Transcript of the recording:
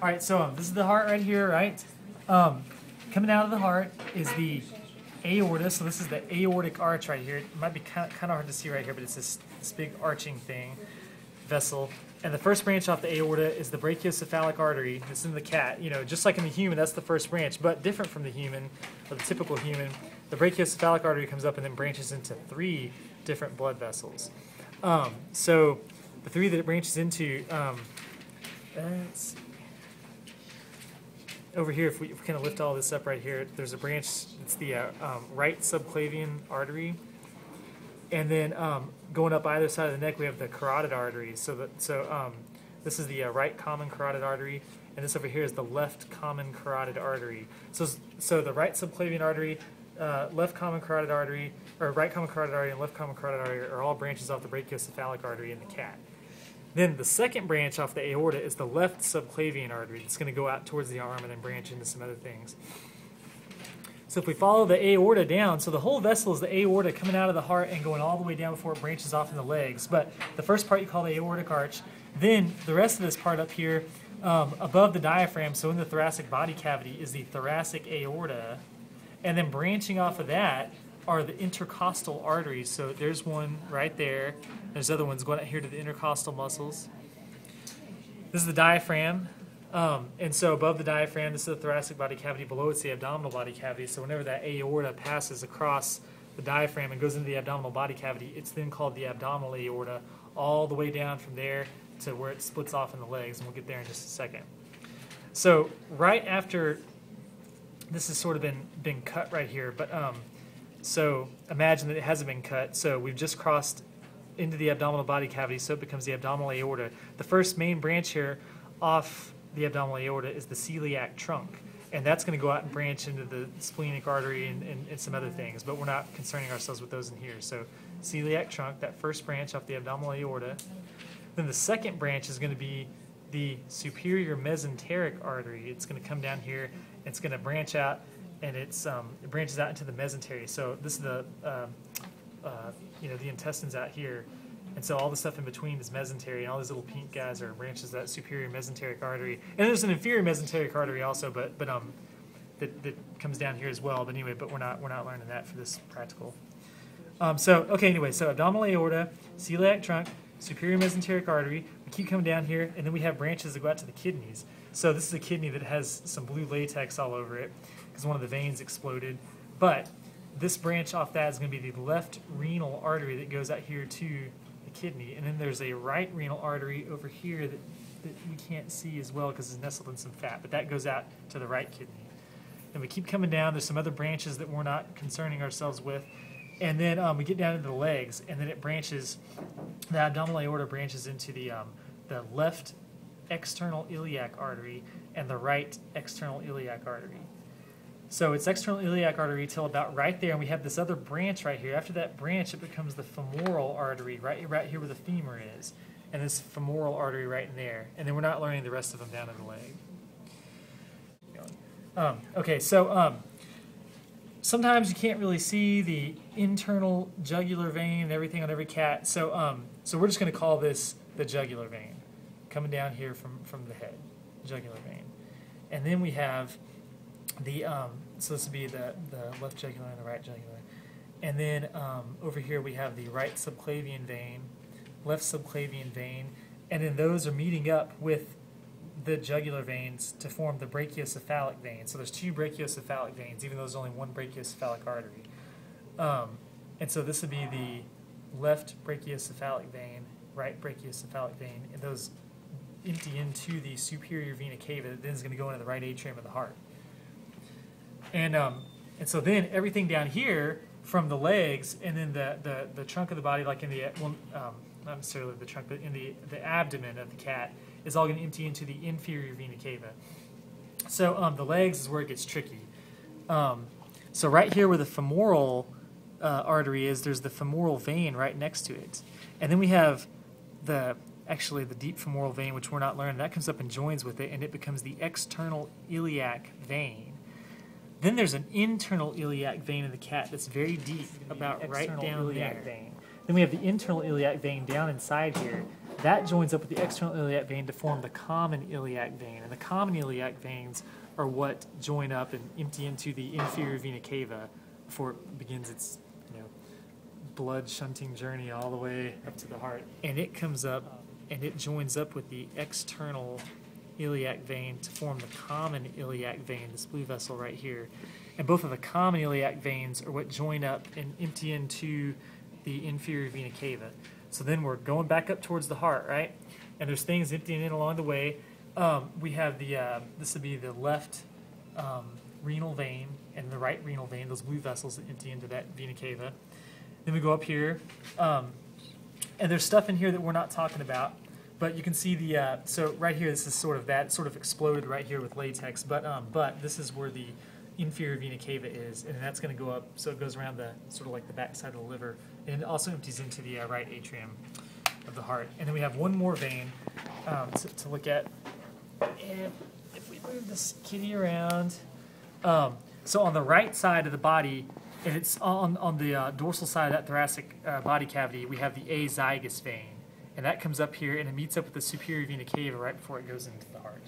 All right, so this is the heart right here, right? Coming out of the heart is the aorta. So this is the aortic arch right here. It might be kind of hard to see right here, but it's this big arching thing, vessel. And the first branch off the aorta is the brachiocephalic artery. It's in the cat. You know, just like in the human, that's the first branch, but different from the human, or the typical human. The brachiocephalic artery comes up and then branches into 3 different blood vessels. So the 3 that it branches into, let's see. Over here, if we kind of lift all this up right here, there's a branch, it's the right subclavian artery. And then going up either side of the neck, we have the carotid artery. So this is the right common carotid artery, and this over here is the left common carotid artery. So the right subclavian artery, left common carotid artery, or right common carotid artery and left common carotid artery are all branches off the brachiocephalic artery in the cat. Then the second branch off the aorta is the left subclavian artery. It's going to go out towards the arm and then branch into some other things. So if we follow the aorta down, so the whole vessel is the aorta coming out of the heart and going all the way down before it branches off in the legs. But the first part you call the aortic arch. Then the rest of this part up here, above the diaphragm, so in the thoracic body cavity, is the thoracic aorta. And then branching off of that are the intercostal arteries. So there's one right there. There's other ones going out here to the intercostal muscles. This is the diaphragm. And so above the diaphragm, this is the thoracic body cavity. Below it's the abdominal body cavity. So whenever that aorta passes across the diaphragm and goes into the abdominal body cavity, it's then called the abdominal aorta, all the way down from there to where it splits off in the legs. And we'll get there in just a second. So right after, this has sort of been cut right here, but so imagine that it hasn't been cut. So we've just crossed into the abdominal body cavity, so it becomes the abdominal aorta. The first main branch here off the abdominal aorta is the celiac trunk, and that's going to go out and branch into the splenic artery and some other things, but we're not concerning ourselves with those in here. So celiac trunk, that first branch off the abdominal aorta. Then the second branch is going to be the superior mesenteric artery. It's going to come down here, it's going to branch out, and it branches out into the mesentery. So this is the the intestines out here, and so all the stuff in between is mesentery, and all these little pink guys are branches of that superior mesenteric artery. And there's an inferior mesenteric artery also, but that comes down here as well. But anyway, we're not learning that for this practical. So abdominal aorta, celiac trunk, superior mesenteric artery. We keep coming down here, and then we have branches that go out to the kidneys. So this is a kidney that has some blue latex all over it because one of the veins exploded. But this branch off that is going to be the left renal artery that goes out here to the kidney. And then there's a right renal artery over here that we can't see as well because it's nestled in some fat, but that goes out to the right kidney. And we keep coming down. There's some other branches that we're not concerning ourselves with. And then we get down into the legs, and then it branches, the abdominal aorta branches into the left external iliac artery and the right external iliac artery. So it's external iliac artery till about right there, and we have this other branch right here. After that branch, it becomes the femoral artery, right here where the femur is, and this femoral artery right in there. And then we're not learning the rest of them down in the leg. Sometimes you can't really see the internal jugular vein and everything on every cat. So we're just going to call this the jugular vein, coming down here from the head, jugular vein. And then we have the so this would be the left jugular and the right jugular, and then over here we have the right subclavian vein, left subclavian vein, and then those are meeting up with the jugular veins to form the brachiocephalic vein. So there's 2 brachiocephalic veins, even though there's only 1 brachiocephalic artery. And so this would be the left brachiocephalic vein, right brachiocephalic vein, and those empty into the superior vena cava that then is going to go into the right atrium of the heart. And so then everything down here from the legs and then the trunk of the body, like in the, not necessarily the trunk, but in the abdomen of the cat, is all going to empty into the inferior vena cava. So the legs is where it gets tricky. So right here where the femoral artery is, there's the femoral vein right next to it. And then we have the deep femoral vein, which we're not learning. That comes up and joins with it, and it becomes the external iliac vein. Then there's an internal iliac vein in the cat that's very deep, about right down there. Then we have the internal iliac vein down inside here. That joins up with the external iliac vein to form the common iliac vein. And the common iliac veins are what join up and empty into the inferior vena cava before it begins its blood shunting journey all the way up to the heart. And it comes up and it joins up with the external iliac vein to form the common iliac vein, this blue vessel right here. And both of the common iliac veins are what join up and empty into the inferior vena cava. So then we're going back up towards the heart, right? And there's things emptying in along the way. We have this would be the left renal vein and the right renal vein, those blue vessels that empty into that vena cava. Then we go up here, and there's stuff in here that we're not talking about, but you can see so right here, this is sort of exploded right here with latex, but this is where the inferior vena cava is, and that's going to go up, so it goes around the sort of like the back side of the liver, and it also empties into the right atrium of the heart. And then we have one more vein to look at. And if we move this kitty around, so on the right side of the body, and it's on the dorsal side of that thoracic body cavity, we have the azygous vein, and that comes up here and it meets up with the superior vena cava right before it goes into the heart.